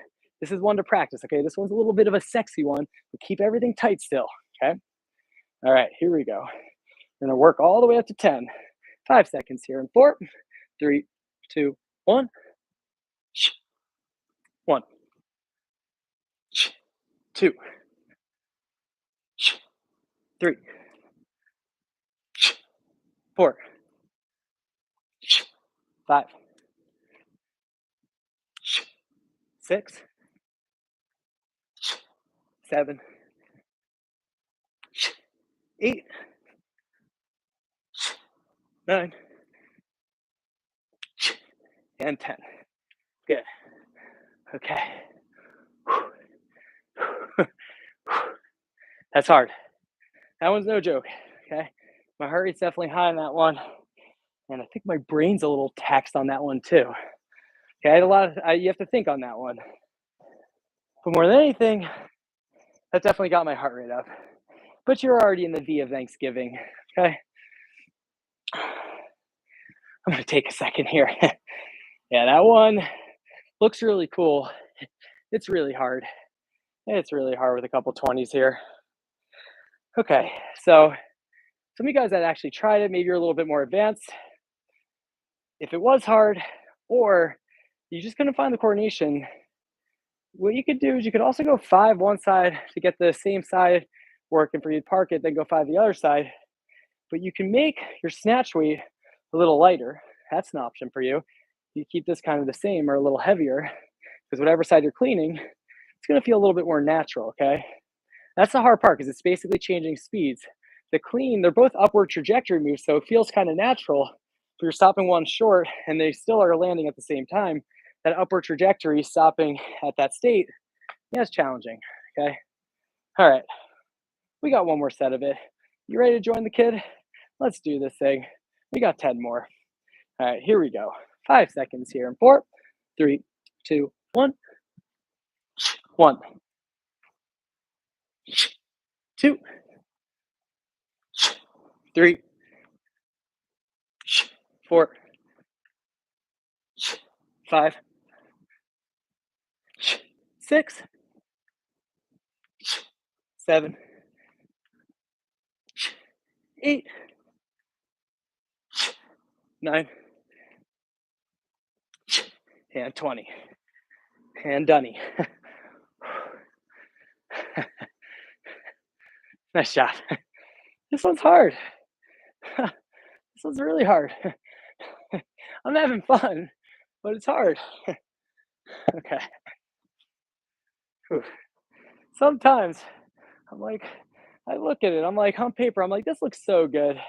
This is one to practice. Okay. This one's a little bit of a sexy one, but keep everything tight still. Okay. All right. Here we go. We're going to work all the way up to 10. 5 seconds here in 4, 3, 2, 1. 1, 2, 3, 4, 5, 6, 7, 8, 9, and 10. Good. Okay. That's hard. That one's no joke. Okay. My heart rate's definitely high on that one. And I think my brain's a little taxed on that one too. Okay. I had a lot of, you have to think on that one. But more than anything, that definitely got my heart rate up. But you're already in the V of Thanksgiving. Okay. I'm going to take a second here. Yeah, that one looks really cool. It's really hard. It's really hard with a couple 20s here. Okay, so some of you guys that actually tried it, maybe you're a little bit more advanced. If it was hard, or you just couldn't find the coordination, what you could do is you could also go 5 one side to get the same side working for you to park it, then go 5 the other side. But you can make your snatch weight a little lighter. That's an option for you. You keep this kind of the same or a little heavier, because whatever side you're cleaning, it's going to feel a little bit more natural, okay? That's the hard part because it's basically changing speeds. The clean, they're both upward trajectory moves, so it feels kind of natural. But you're stopping one short and they still are landing at the same time. That upward trajectory stopping at that state, yeah, it's challenging, okay? All right, we got one more set of it. You ready to join the kid? Let's do this thing. We got 10 more. All right, here we go. 5 seconds here in 4, 3, 2, 1. 1, 2, 3, 4, 5, 6, 7, 8, 9, and 20. And Dunny. Nice job. This one's hard. This one's really hard. I'm having fun, but it's hard. Okay. Whew. Sometimes I'm like, I look at it, I'm like, on paper, I'm like, this looks so good.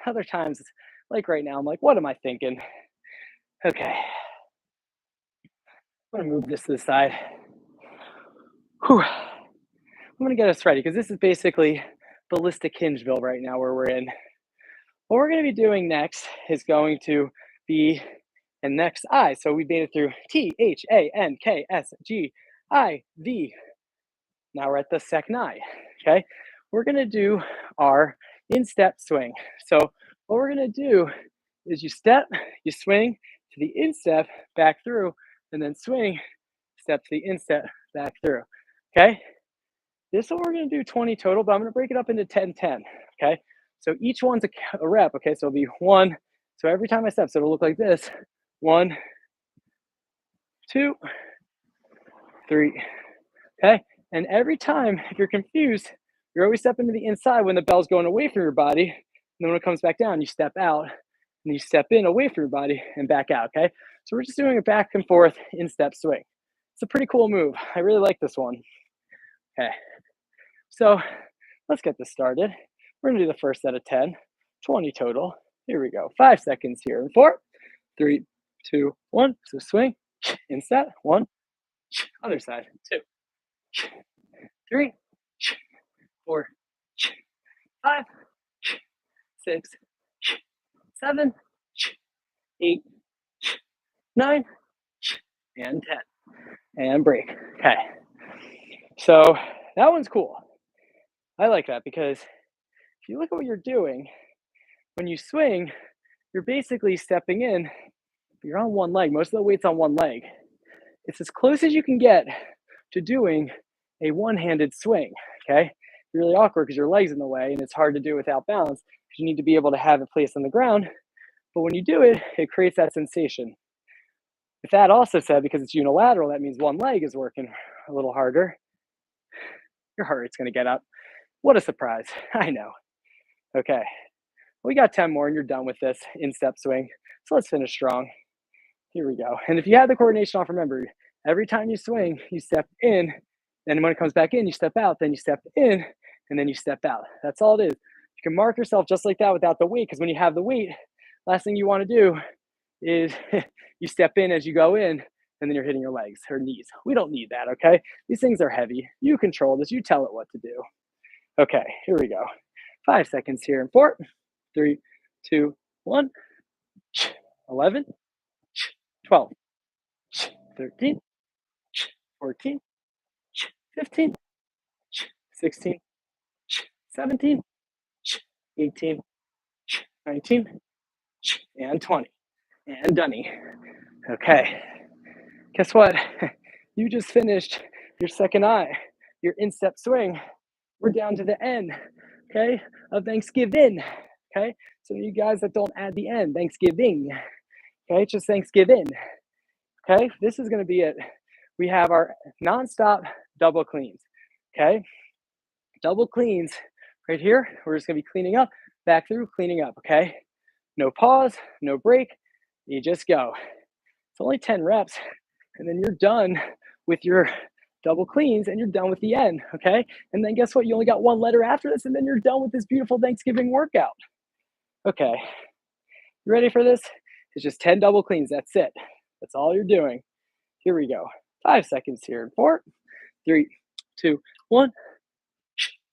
Other times, like right now, I'm like, what am I thinking? Okay. I'm gonna move this to the side. Whew. I'm gonna get us ready because this is basically ballistic hinge build right now where we're in. What we're gonna be doing next is going to be and next I. So we made it through THANKSGIV. Now we're at the second I. Okay. We're gonna do our instep swing. So what we're gonna do is you step, you swing to the instep, back through, and then swing, step to the instep, back through. Okay. This one we're gonna do 20 total, but I'm gonna break it up into 10, 10. Okay. So each one's a rep. Okay. So it'll be 1. So every time I step, so it'll look like this. 1, 2, 3. Okay. And every time, if you're confused, you're always stepping to the inside when the bell's going away from your body. And then when it comes back down, you step out and you step in away from your body and back out. Okay. So we're just doing a back and forth instep swing. It's a pretty cool move. I really like this one. Okay. So let's get this started. We're going to do the first set of 10, 20 total. Here we go. 5 seconds here in 4, 3, 2, 1. So swing, instep, 1, other side, 2, 3, 4, 5, 6, 7, 8, 9, and 10. and break. Okay. So that one's cool. I like that because if you look at what you're doing, when you swing, you're basically stepping in, but you're on one leg. Most of the weight's on one leg. It's as close as you can get to doing a one-handed swing, okay? It's really awkward because your leg's in the way and it's hard to do without balance because you need to be able to have it placed on the ground. But when you do it, it creates that sensation. With that also said, because it's unilateral, that means one leg is working a little harder. Your heart rate's gonna get up. What a surprise. I know. Okay, we got 10 more and you're done with this instep swing. So let's finish strong. Here we go. And if you have the coordination off, remember, every time you swing, you step in, and when it comes back in, you step out, then you step in, and then you step out. That's all it is. You can mark yourself just like that without the weight, because when you have the weight, last thing you want to do is you step in as you go in, and then you're hitting your legs or knees. We don't need that, okay? These things are heavy. You control this. You tell it what to do. Okay, here we go. 5 seconds here in 4, 3, 2, 1. 11, 12, 13, 14, 15, 16, 17, 18, 19, and 20. And dunny. Okay. Guess what? You just finished your second eye, your instep swing. We're down to the end, okay, of Thanksgiving. Okay. So you guys that don't add the end, Thanksgiving. Okay, just Thanksgiving. Okay, this is gonna be it. We have our nonstop double cleans. Okay, double cleans right here. We're just gonna be cleaning up, back through, cleaning up. Okay, no pause, no break. You just go. It's only 10 reps, and then you're done with your double cleans and you're done with the end. Okay, and then guess what? You only got one letter after this, and then you're done with this beautiful Thanksgiving workout. Okay, you ready for this? It's just 10 double cleans. That's it. That's all you're doing. Here we go. 5 seconds here. 4, 3, 2, 1.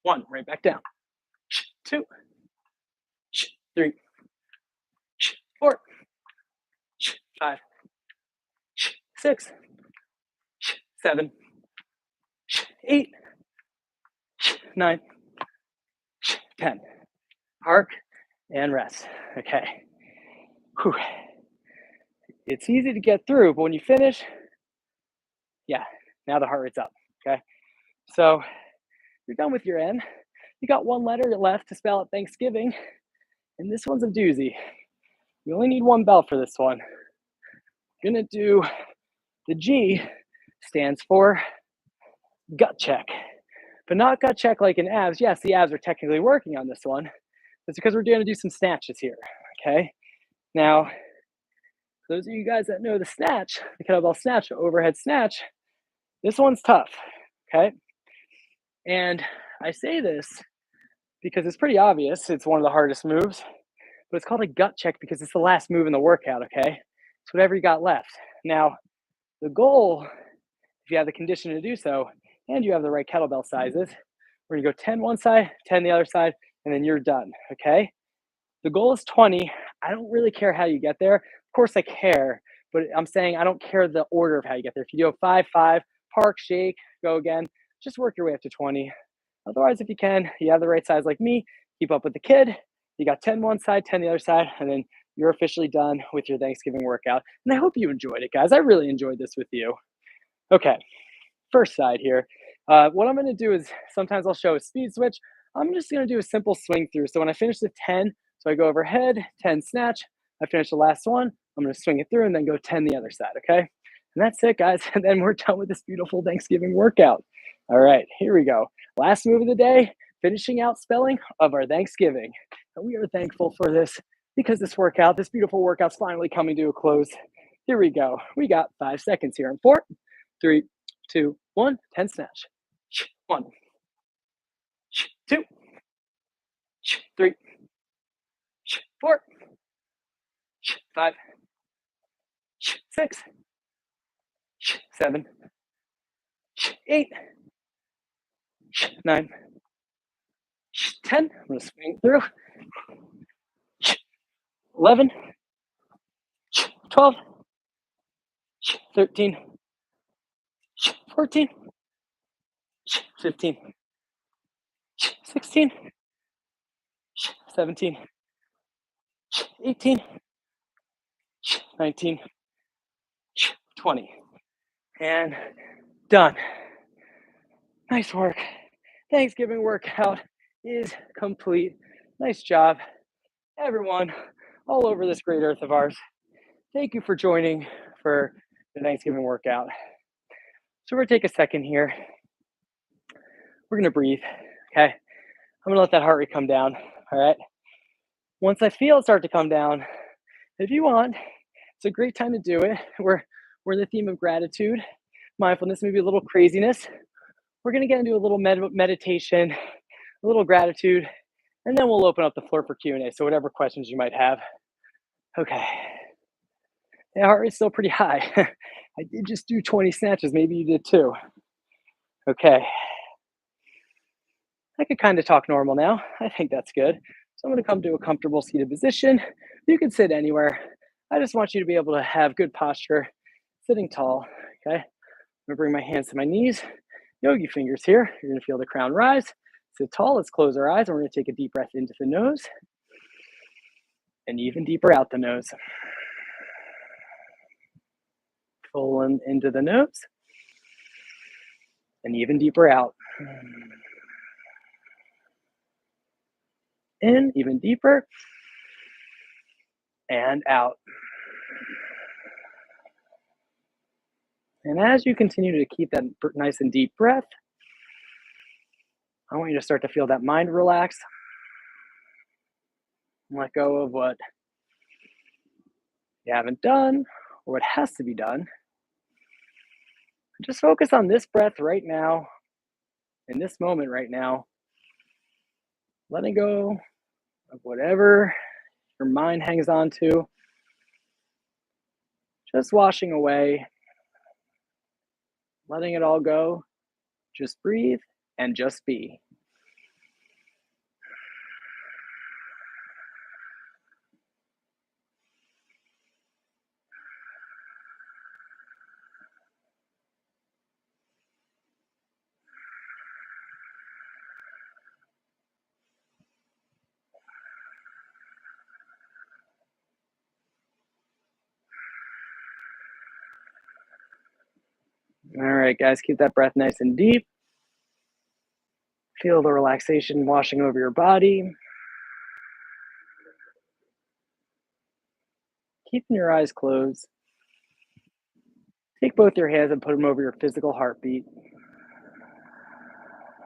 1. Right back down. 2, 3, 4, 5, 6, 7, 8, 9, 10. Park and rest. Okay. Whew. It's easy to get through, but when you finish, yeah, now the heart rate's up. Okay. So you're done with your end. You got one letter left to spell out Thanksgiving, and this one's a doozy. You only need one bell for this one. You're gonna do the G stands for gut check, but not gut check like in abs. Yes, the abs are technically working on this one. It's because we're going to do some snatches here. Okay. Now, those of you guys that know the snatch, the kettlebell snatch, the overhead snatch, this one's tough. Okay. And I say this because it's pretty obvious. It's one of the hardest moves, but it's called a gut check because it's the last move in the workout. Okay. It's whatever you got left. Now, the goal, if you have the condition to do so, and you have the right kettlebell sizes, we're gonna go 10 one side, 10 the other side, and then you're done, okay? The goal is 20. I don't really care how you get there. Of course I care, but I'm saying I don't care the order of how you get there. If you do a 5, 5, park, shake, go again, just work your way up to 20. Otherwise, if you can, you have the right size like me, keep up with the kid, you got 10 one side, 10 the other side, and then you're officially done with your Thanksgiving workout. And I hope you enjoyed it, guys. I really enjoyed this with you. Okay, first side here. What I'm gonna do is sometimes I'll show a speed switch. I'm just gonna do a simple swing through. So when I finish the 10, so I go overhead, 10 snatch, I finish the last one, I'm gonna swing it through and then go 10 the other side, okay? And that's it, guys. And then we're done with this beautiful Thanksgiving workout. All right, here we go. Last move of the day, finishing out spelling of our Thanksgiving. And we are thankful for this because this workout, this beautiful workout's finally coming to a close. Here we go. We got 5 seconds here in 4, 3, 2, 1, 10 snatch. 1, 2, 3, 4, 5, 6, 7, 8, 9, 10. I'm going to swing through. 11, 12, 13, 14, 15, 16, 17, 18, 19, 20. And done. Nice work. Thanksgiving workout is complete. Nice job, everyone, all over this great earth of ours. Thank you for joining for the Thanksgiving workout. So we're gonna take a second here. We're gonna breathe, okay? I'm gonna let that heart rate come down, all right? Once I feel it start to come down, if you want, it's a great time to do it. We're in the theme of gratitude, mindfulness, maybe a little craziness. We're gonna get into a little meditation, a little gratitude, and then we'll open up the floor for Q&A. So whatever questions you might have. Okay. The heart rate's still pretty high. I did just do 20 snatches. Maybe you did too. Okay. I could kind of talk normal now. I think that's good. So I'm going to come to a comfortable seated position. You can sit anywhere. I just want you to be able to have good posture, sitting tall. Okay. I'm going to bring my hands to my knees. Yogi fingers here. You're going to feel the crown rise. Sit tall. Let's close our eyes. And we're going to take a deep breath into the nose and even deeper out the nose. Full into the nose and even deeper out. In, even deeper, and out. And as you continue to keep that nice and deep breath, I want you to start to feel that mind relax. Let go of what you haven't done or what has to be done. Just focus on this breath right now, in this moment right now. Letting go of whatever your mind hangs on to. Just washing away. Letting it all go. Just breathe and just be. All right, guys, keep that breath nice and deep. Feel the relaxation washing over your body. Keeping your eyes closed. Take both your hands and put them over your physical heartbeat.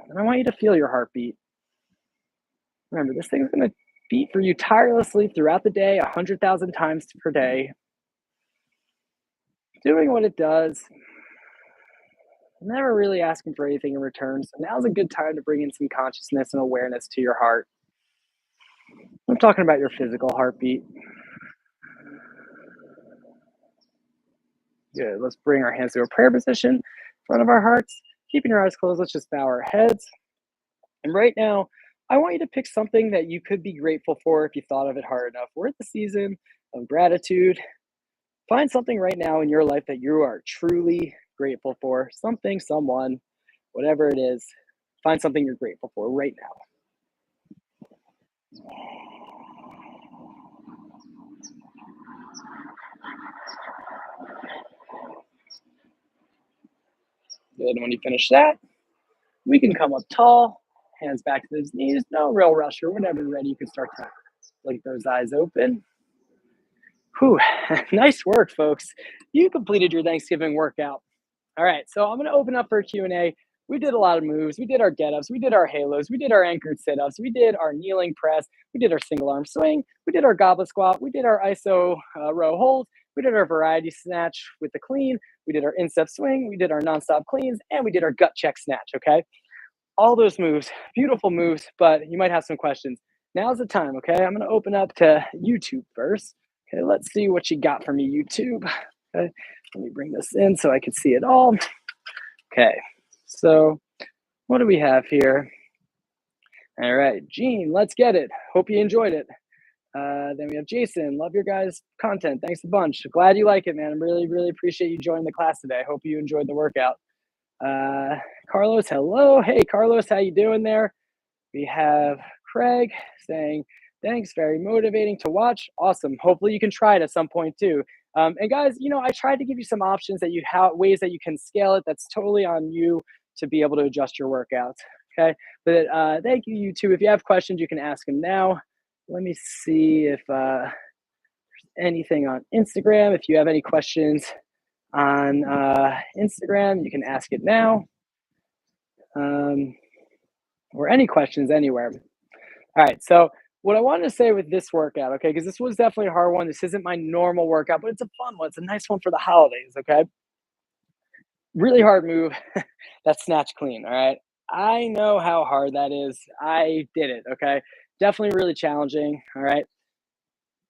And I want you to feel your heartbeat. Remember, this thing's going to beat for you tirelessly throughout the day, 100,000 times per day. Doing what it does. Never really asking for anything in return. So now's a good time to bring in some consciousness and awareness to your heart. I'm talking about your physical heartbeat. Good. Let's bring our hands to a prayer position in front of our hearts. Keeping your eyes closed, let's just bow our heads. And right now, I want you to pick something that you could be grateful for if you thought of it hard enough. We're at the season of gratitude. Find something right now in your life that you are truly grateful for. Something, someone, whatever it is. Find something you're grateful for right now. Good. And when you finish that, we can come up tall, hands back to those knees. No real rush, or whenever you're ready, you can start to blink those eyes open. Whew, nice work, folks. You completed your Thanksgiving workout. All right, so I'm going to open up for a Q&A. We did a lot of moves. We did our get-ups. We did our halos. We did our anchored sit-ups. We did our kneeling press. We did our single arm swing. We did our goblet squat. We did our iso row hold. We did our variety snatch with the clean. We did our instep swing. We did our nonstop cleans. And we did our gut check snatch, okay? All those moves, beautiful moves, but you might have some questions. Now's the time, okay? I'm going to open up to YouTube first. Okay, let's see what you got for me, YouTube. Okay, let me bring this in so I can see it all. Okay, so what do we have here? All right, Gene, let's get it. Hope you enjoyed it. Then we have Jason. Love your guys' content. Thanks a bunch. Glad you like it, man. I really, really appreciate you joining the class today. Hope you enjoyed the workout. Uh, Carlos, hello. Hey, Carlos, how you doing there? We have Craig saying, thanks, very motivating to watch. Awesome. Hopefully you can try it at some point too. And guys, I tried to give you some options that you have, ways that you can scale it. That's totally on you to be able to adjust your workouts. Okay. But thank you, you two. If you have questions, you can ask them now. Let me see if anything on Instagram. If you have any questions on Instagram, you can ask it now. Or any questions anywhere. All right. So, what I wanted to say with this workout, okay, because this was definitely a hard one. This isn't my normal workout, but it's a fun one. It's a nice one for the holidays. Okay. Really hard move. That snatch clean. All right. I know how hard that is. I did it. Okay. Definitely really challenging. All right.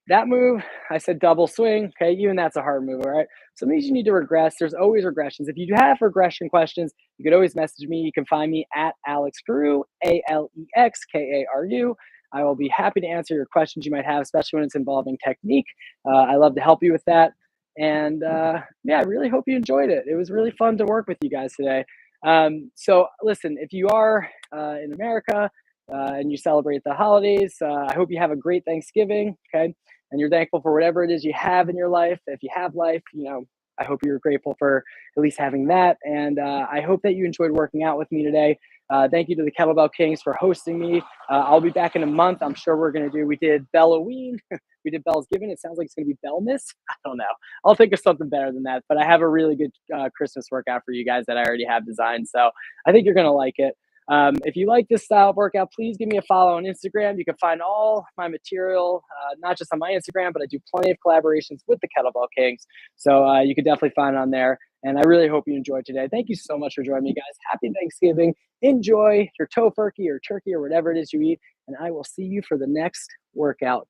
That move, I said double swing. Okay, even that's a hard move. All right. So it means you need to regress. There's always regressions. If you have regression questions, you could always message me. You can find me at Alex Karu, AlexKaru. I will be happy to answer your questions you might have, especially when it's involving technique. I love to help you with that. And yeah, I really hope you enjoyed it. It was really fun to work with you guys today. So listen, if you are in America and you celebrate the holidays, I hope you have a great Thanksgiving. Okay, and you're thankful for whatever it is you have in your life. If you have life, I hope you're grateful for at least having that. And I hope that you enjoyed working out with me today. Thank you to the Kettlebell Kings for hosting me. I'll be back in a month. I'm sure we did Belloween, we did Bellsgiving. It sounds like it's going to be Bellmas. I don't know. I'll think of something better than that. But I have a really good Christmas workout for you guys that I already have designed. So I think you're going to like it. If you like this style of workout, please give me a follow on Instagram. You can find all my material, not just on my Instagram, but I do plenty of collaborations with the Kettlebell Kings. So you can definitely find it on there. And I really hope you enjoyed today. Thank you so much for joining me, guys. Happy Thanksgiving. Enjoy your tofurkey or turkey or whatever it is you eat. And I will see you for the next workout.